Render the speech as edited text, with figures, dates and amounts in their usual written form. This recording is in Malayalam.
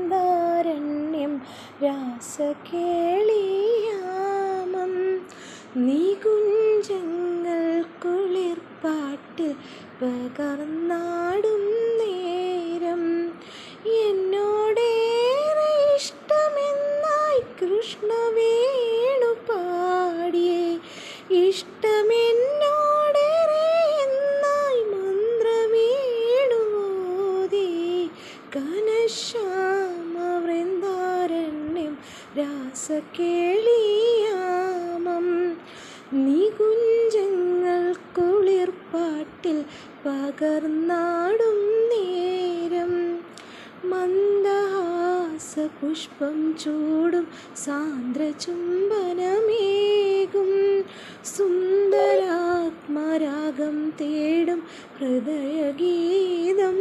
ഘനശ്യാമവൃന്ദാരണ്യം രാസകേളിയാമം നികുഞ്ചങ്ങൾ കുളിർപ്പാട്ട് പകർന്നാടും നേരം എന്നോടേറെ ഇഷ്ടമെന്നായി കൃഷ്ണവേണു പാടിയേ ഇഷ്ടമെന്നോടേറെ എന്നായി മന്ത്രവേണുവോതി ഘനശ്യാമവൃന്ദാരണ്യം രാസകേളിയാമം നികുഞ്ചങ്ങൾ കുളിർപ്പാട്ടിൽ പകർന്നാടും നേരം മന്ദഹാസപുഷ്പം ചൂടും സാന്ദ്രചുംബനമേകും സുന്ദരാത്മരാഗം തേടും ഹൃദയഗീതം